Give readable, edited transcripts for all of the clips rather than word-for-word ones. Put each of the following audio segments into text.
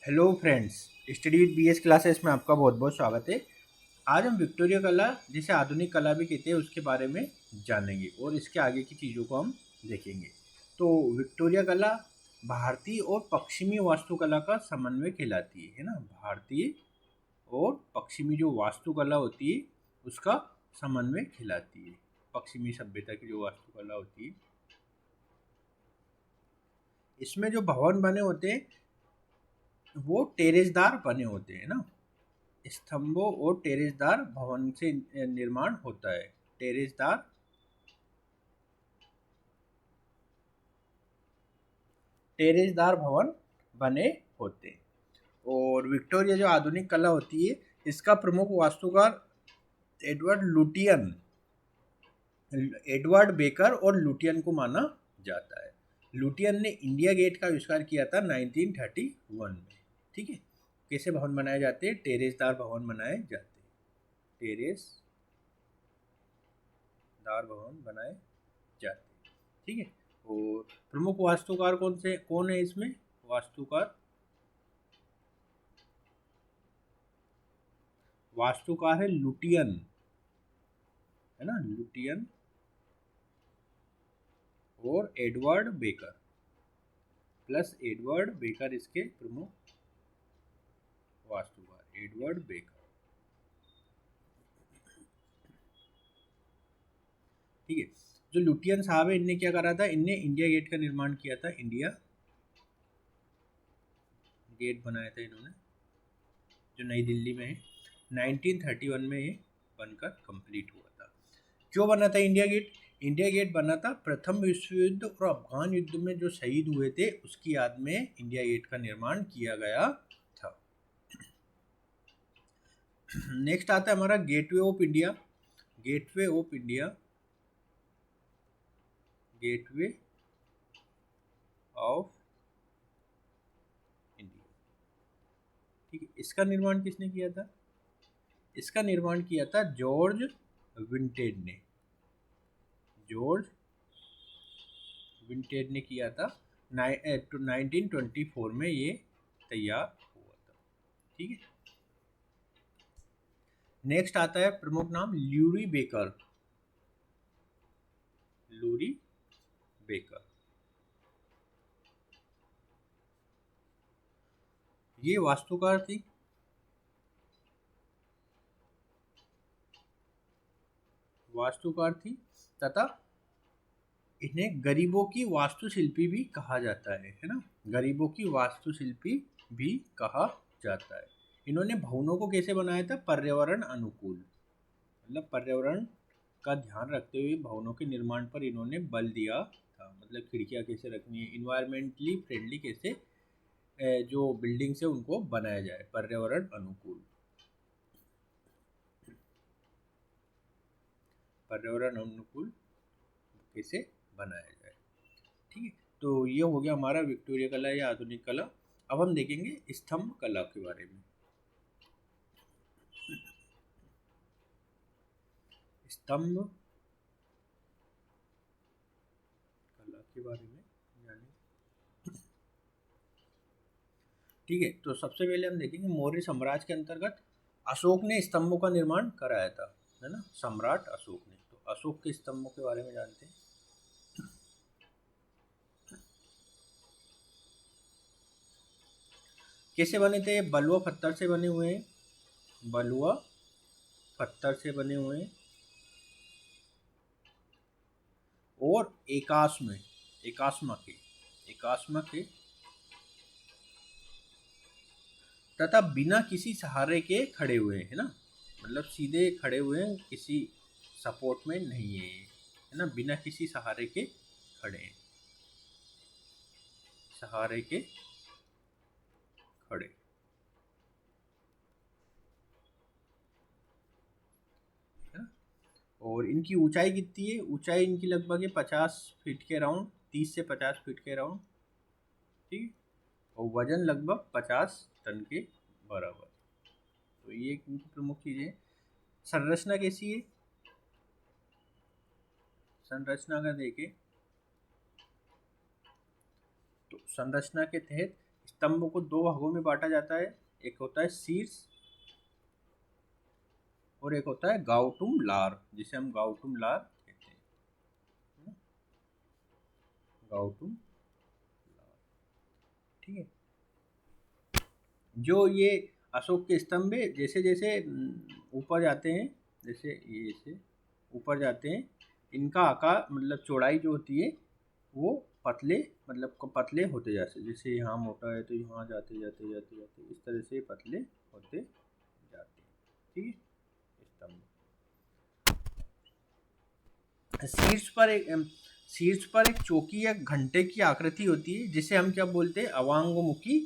Hello friends, study with BS classes में आपका बहुत बहुत स्वागत है। आज हम विक्टोरिया कला, जिसे आधुनिक कला भी कहते हैं, उसके बारे में जानेंगे और इसके आगे की चीज़ों को हम देखेंगे। तो विक्टोरिया कला भारतीय और पश्चिमी वास्तुकला का समन्वय कहलाती है ना। भारतीय और पश्चिमी जो वास्तुकला होती है उसका समन्वय कहलाती है। पश्चिमी सभ्यता की जो वास्तुकला होती है, इसमें जो भवन बने होते हैं वो टेरेसदार बने होते हैं ना। स्तंभों और टेरेसदार भवन से निर्माण होता है। टेरेसदार टेरेसदार भवन बने होते हैं। और विक्टोरिया जो आधुनिक कला होती है, इसका प्रमुख वास्तुकार एडवर्ड लुटियन एडवर्ड बेकर और लुटियन को माना जाता है। लुटियन ने इंडिया गेट का आविष्कार किया था 1931 में। ठीक है, कैसे भवन बनाए जाते हैं? टेरेसदार भवन बनाए जाते हैं। टेरेसदार भवन बनाए जाते हैं। ठीक है। और प्रमुख वास्तुकार कौन है इसमें? वास्तुकार है लुटियन, है ना, लुटियन और Edward baker, plus Edward baker इसके प्रमुख वास्तुकार, एडवर्ड बेकर। ठीक है। जो लुटियन साहब है, इनने क्या करा था? इनने इंडिया गेट का निर्माण किया था। इंडिया गेट बनाया था इन्होंने, जो नई दिल्ली में है। 1931 में ये बनकर कंप्लीट हुआ था। क्यों बना था इंडिया गेट? इंडिया गेट बना था प्रथम विश्व युद्ध और अफगान युद्ध में जो शहीद हुए थे उसकी याद में इंडिया गेट का निर्माण किया गया था। नेक्स्ट आता है हमारा gateway of India. Gateway of India, gateway of India. ठीक है, इसका निर्माण किसने किया था? इसका निर्माण किया था जॉर्ज विंटेज ने। जॉर्ज विंटेज ने किया था। 1924 में ये तैयार हुआ था। ठीक है। नेक्स्ट आता है प्रमुख नाम ल्यूरी बेकर। लूरी बेकर, ये वास्तुकार थी। तथा इन्हें गरीबों की वास्तुशिल्पी भी कहा जाता है ना। गरीबों की वास्तुशिल्पी भी कहा जाता है। इन्होंने भवनों को कैसे बनाया था? पर्यावरण अनुकूल, मतलब पर्यावरण का ध्यान रखते हुए भवनों के निर्माण पर इन्होंने बल दिया था। मतलब खिड़कियाँ कैसे रखनी है, इन्वायरमेंटली फ्रेंडली कैसे जो बिल्डिंग्स है उनको बनाया जाए, पर्यावरण अनुकूल, पर्यावरण अनुकूल कैसे बनाया जाए। ठीक है। तो ये हो गया हमारा विक्टोरिया कला या आधुनिक कला। अब हम देखेंगे स्तंभ कला के बारे में। स्तंभ कला के बारे में जानेंगे। ठीक है, तो सबसे पहले हम देखेंगे मौर्य साम्राज्य के अंतर्गत अशोक ने स्तंभों का निर्माण कराया था, है ना, सम्राट अशोक ने। तो अशोक के स्तंभों के बारे में जानते हैं। कैसे बने थे? बलुआ पत्थर से बने हुए हैं। बलुआ पत्थर से बने हुए हैं और एकास्म के तथा बिना किसी सहारे के खड़े हुए हैं, है ना। मतलब सीधे खड़े हुए हैं, किसी सपोर्ट में नहीं है ना, बिना किसी सहारे के खड़े हैं, सहारे के खड़े। है ना। और इनकी ऊंचाई कितनी है? ऊंचाई इनकी लगभग है 50 फीट के अराउंड, 30 से 50 फीट के अराउंड। ठीक है। और वजन लगभग 50 टन के बराबर। तो ये इनकी प्रमुख चीज़ें। संरचना कैसी है? संरचना अगर देखें तो संरचना के तहत स्तंभ को दो भागों में बांटा जाता है, एक होता है शीर्ष और एक होता है गाउटुम लार, जिसे हम गाउटुम लार कहते हैं, गाउटुम लार। ठीक है, जो ये अशोक के स्तंभ है, जैसे जैसे ऊपर जाते हैं, जैसे ये से ऊपर जाते हैं, इनका आकार मतलब चौड़ाई जो होती है वो पतले मतलब पतले होते जाते हैं। जैसे यहाँ मोटा है तो यहाँ जाते जाते जाते जाते इस तरह से पतले होते जाते हैं। ठीक है, स्तंभ शीर्ष पर एक चौकी या घंटे की आकृति होती है, जिसे हम क्या बोलते हैं, अवांगमुखी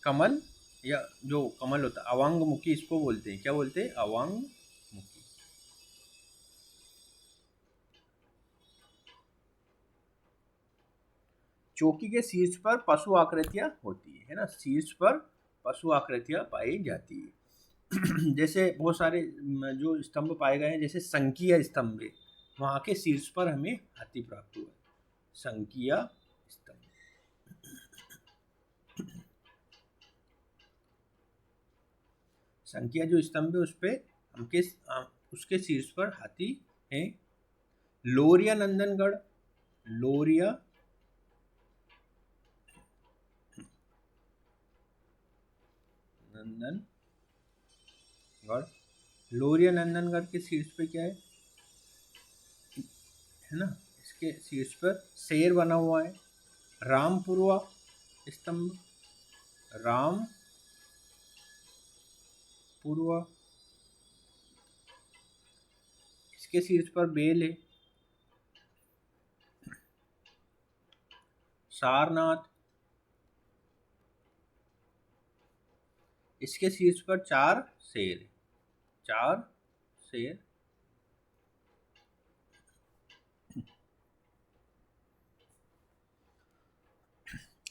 कमल, या जो कमल होता है अवांगमुखी, इसको बोलते हैं, क्या बोलते हैं, अवांगमुखी। चौकी के शीर्ष पर पशु आकृतियां होती है ना, शीर्ष पर पशु आकृतियां पाई जाती है। जैसे बहुत सारे जो स्तंभ पाए गए हैं, जैसे संकीय स्तंभ है, वहां के शीर्ष पर हमें हाथी प्राप्त हुआ है, संकीय स्तंभ। संकीय जो स्तंभ है उस पे हमके उसके शीर्ष पर हाथी है। लोरिया नंदनगढ़, लोरिया नंदनगढ़, लोरिया नंदनगढ़ के शीर्ष पे क्या है ना, इसके शीर्ष पर शेर बना हुआ है। रामपुरवा स्तंभ, रामपुरवा, इसके शीर्ष पर बेल है। सारनाथ, इसके शीर्ष पर चार शेर, चार शेर।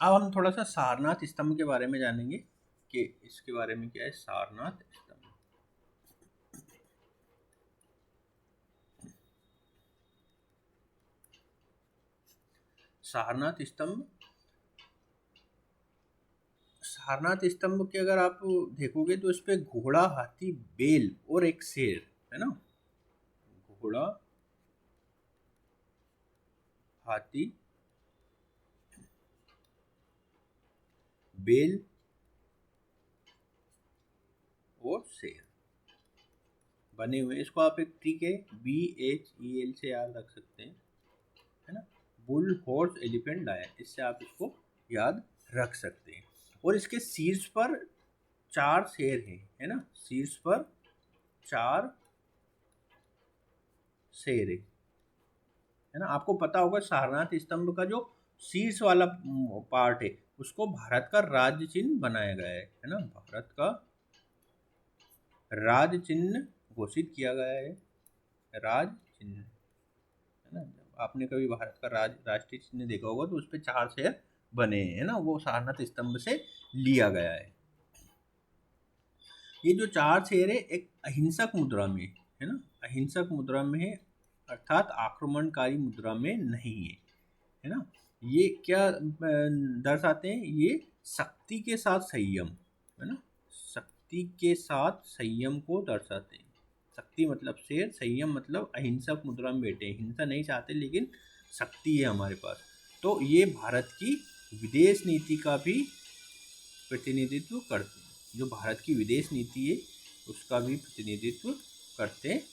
अब हम थोड़ा सा सारनाथ स्तंभ के बारे में जानेंगे कि इसके बारे में क्या है, सारनाथ स्तंभ। सारनाथ स्तंभ, सारनाथ स्तंभ के अगर आप देखोगे तो इस पे घोड़ा, हाथी, बेल और एक शेर है ना, घोड़ा, हाथी, बेल और शेर बने हुए। इसको आप एक ट्रिक है BHEL से याद रख सकते हैं, है ना, बुल हॉर्स एलिफेंट लायन, इससे आप इसको याद रख सकते हैं। और इसके शीर्ष पर चार शेर हैं, है ना, शीर्ष पर चार शेर है ना। आपको पता होगा सारनाथ स्तंभ का जो शीर्ष वाला पार्ट है उसको भारत का राज्य चिन्ह बनाया गया है ना, भारत का राज्य चिन्ह घोषित किया गया है, राज्य चिन्ह, है ना। आपने कभी भारत का राष्ट्रीय चिन्ह देखा होगा तो उस पर चार शेर बने हैं ना, वो सारनाथ स्तंभ से लिया गया है। ये जो चार शेर है एक अहिंसक मुद्रा में है ना, अहिंसक मुद्रा में है, अर्थात आक्रमणकारी मुद्रा में नहीं है ना। ये क्या दर्शाते हैं, ये शक्ति के साथ संयम, है ना, शक्ति के साथ संयम को दर्शाते हैं। शक्ति मतलब शेर, संयम मतलब अहिंसक मुद्रा में बैठे, हिंसा नहीं चाहते लेकिन शक्ति है हमारे पास। तो ये भारत की विदेश नीति का भी प्रतिनिधित्व करते हैं, जो भारत की विदेश नीति है उसका भी प्रतिनिधित्व करते हैं।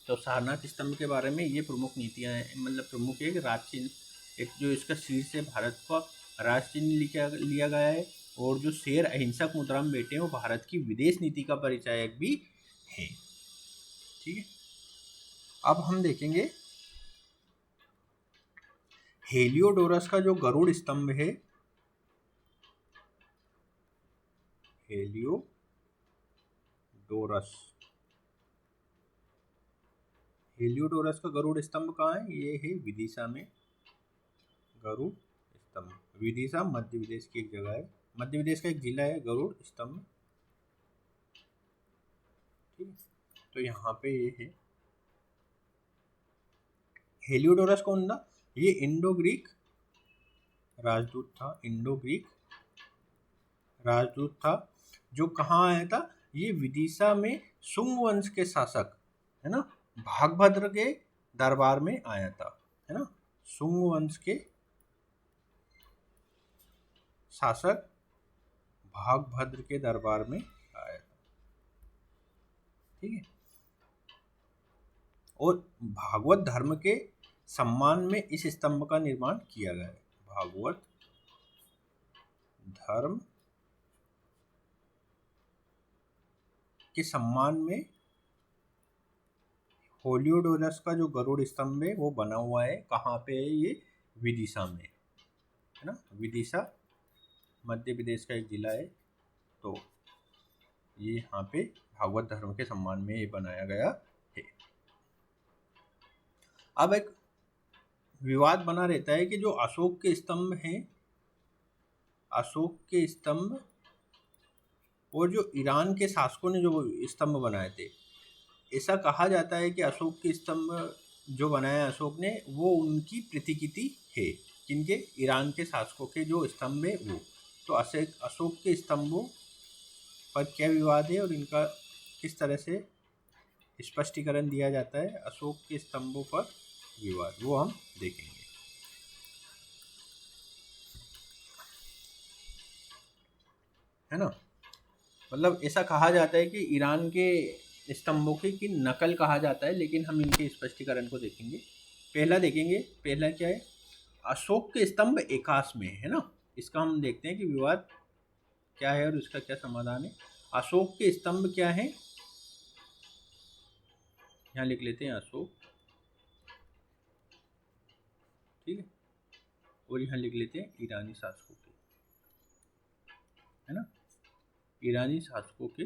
तो सारनाथ स्तंभ के बारे में ये प्रमुख नीतियाँ हैं, मतलब प्रमुख एक राज चिन्ह, एक जो इसका शीर्ष है भारत का राज चिन्ह लिया गया है, और जो शेर अहिंसक मुद्रा में बैठे हैं वो भारत की विदेश नीति का परिचायक भी है। ठीक है, अब हम देखेंगे हेलियोडोरस का जो गरुड़ स्तंभ है, हेलियोडोरस, हेलियोडोरस का गरुड़ स्तंभ कहाँ है, ये है विदिशा में, गरुड़ स्तंभ, विदिशा मध्य प्रदेश की एक जगह है, मध्य प्रदेश का एक जिला है गरुड़ स्तंभ। ठीक, तो यहाँ पे ये है हेलियोडोरस कौन था, ये इंडो ग्रीक राजदूत था, इंडो ग्रीक राजदूत था, जो कहाँ आया था, ये विदिशा में शुंग वंश के शासक, है ना, भागभद्र के दरबार में आया था, है ना, शुंग वंश के शासक भागभद्र के दरबार में आया था। ठीक है। और भागवत धर्म के सम्मान में इस स्तंभ का निर्माण किया गया है। भागवत धर्म के सम्मान में हेलियोडोरस का जो गरुड़ स्तंभ है वो बना हुआ है। कहाँ पे है ये? विदिशा में, है ना। विदिशा मध्य प्रदेश का एक जिला है। तो ये यहाँ पे भागवत धर्म के सम्मान में ये बनाया गया है। अब एक विवाद बना रहता है कि जो अशोक के स्तंभ हैं, अशोक के स्तंभ और जो ईरान के शासकों ने जो स्तंभ बनाए थे, ऐसा कहा जाता है कि अशोक के स्तंभ जो बनाया अशोक ने वो उनकी प्रतिकृति है। किनके? ईरान के शासकों के जो स्तंभ है वो। तो अशोक के स्तंभों पर क्या विवाद है और इनका किस तरह से स्पष्टीकरण दिया जाता है? अशोक के स्तंभों पर विवाद, वो हम देखेंगे। है ना। मतलब ऐसा कहा जाता है कि ईरान के स्तंभों की नकल कहा जाता है, लेकिन हम इनके स्पष्टीकरण को देखेंगे। पहला देखेंगे, पहला क्या है? अशोक के स्तंभ एकाश में, है ना। इसका हम देखते हैं कि विवाद क्या है और इसका क्या समाधान है। अशोक के स्तंभ क्या है? यहाँ लिख लेते हैं अशोक, ठीक है। और यहाँ लिख लेते हैं ईरानी शासकों के, है ना, ईरानी शासकों के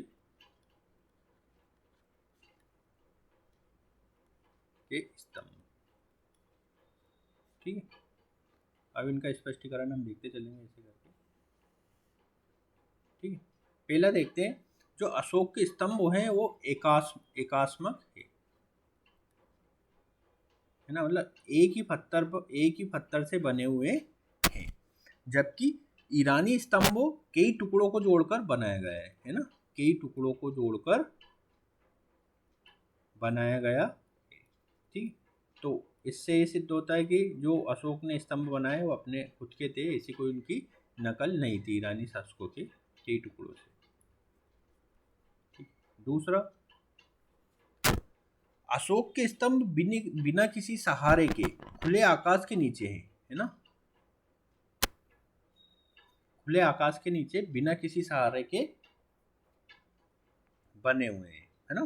स्तंभ, ठीक है। अब इनका स्पष्टीकरण हम देखते चलेंगे ऐसे करके, ठीक है। पहला देखते हैं, जो अशोक के स्तंभ हैं वो एकास्मक है ना, मतलब एक ही पत्थर से बने हुए हैं। जबकि ईरानी स्तंभों कई टुकड़ों को जोड़कर बनाया गया है ना, कई टुकड़ों को जोड़कर बनाया गया, ठीक। तो इससे ये सिद्ध होता है कि जो अशोक ने स्तंभ बनाए वो अपने खुद के थे, ऐसी कोई उनकी नकल नहीं थी ईरानी शासकों के कई टुकड़ों से। दूसरा, अशोक के स्तंभ बिना किसी सहारे के खुले आकाश के नीचे है ना, खुले आकाश के नीचे बिना किसी सहारे के बने हुए हैं, है ना,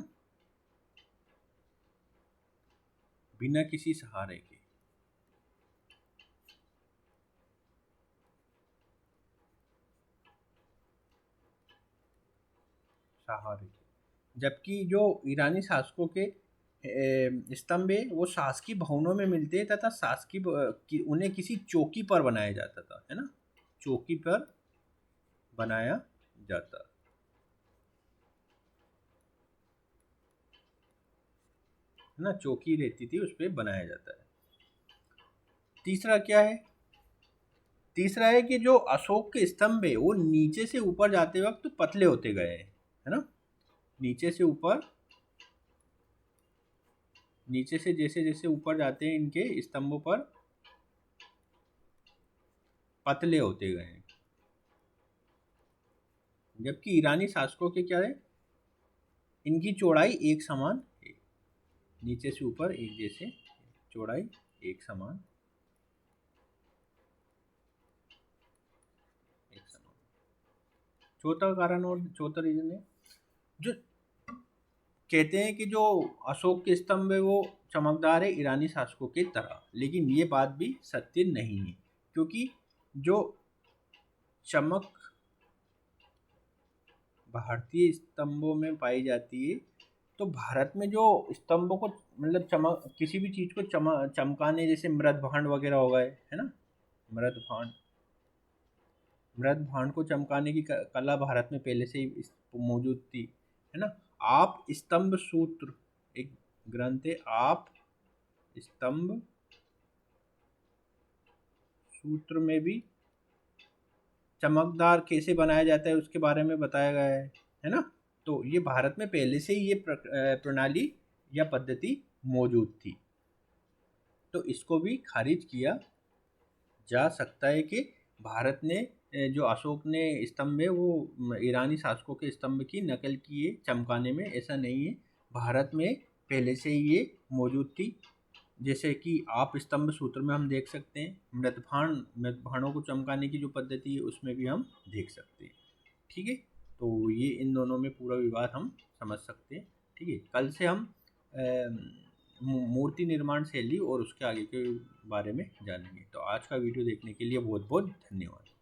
बिना किसी सहारे के। सहारे के, जबकि जो ईरानी शासकों के स्तंभ है वो शासकीय भवनों में मिलते हैं तथा उन्हें किसी चौकी पर बनाया जाता था, है ना, चौकी पर बनाया जाता, है ना, चौकी रहती थी उस पर बनाया जाता है। तीसरा क्या है? तीसरा है कि जो अशोक के स्तंभ है वो नीचे से ऊपर जाते वक्त तो पतले होते गए हैं, है ना, नीचे से ऊपर, नीचे से जैसे जैसे ऊपर जाते हैं इनके स्तंभों पर पतले होते गए हैं। जबकि ईरानी शासकों के क्या है, इनकी चौड़ाई एक समान है, नीचे से ऊपर एक जैसे, चौड़ाई एक समान, एक समान। चौथा कारण और चौथा रीजन है, जो कहते हैं कि जो अशोक के स्तंभ है वो चमकदार है ईरानी शासकों की तरह, लेकिन ये बात भी सत्य नहीं है, क्योंकि जो चमक भारतीय स्तंभों में पाई जाती है, तो भारत में जो स्तंभों को मतलब चमक, किसी भी चीज़ को चमकाने, जैसे मृद भांड वगैरह हो गए, है ना, मृद भांड, मृद भांड को चमकाने की कला भारत में पहले से ही मौजूद थी, है ना। आप स्तंभ सूत्र एक ग्रंथ है, आप स्तंभ सूत्र में भी चमकदार कैसे बनाया जाता है उसके बारे में बताया गया है ना। तो ये भारत में पहले से ही ये प्रणाली या पद्धति मौजूद थी, तो इसको भी खारिज किया जा सकता है कि भारत ने जो अशोक ने स्तंभ है वो ईरानी शासकों के स्तंभ की नकल की है चमकाने में, ऐसा नहीं है। भारत में पहले से ही ये मौजूद थी। जैसे कि आप स्तंभ सूत्र में हम देख सकते हैं, मृतभाणों को चमकाने की जो पद्धति है उसमें भी हम देख सकते हैं। ठीक है, तो ये इन दोनों में पूरा विवाद हम समझ सकते हैं। ठीक है, कल से हम मूर्ति निर्माण शैली और उसके आगे के बारे में जानेंगे। तो आज का वीडियो देखने के लिए बहुत बहुत धन्यवाद।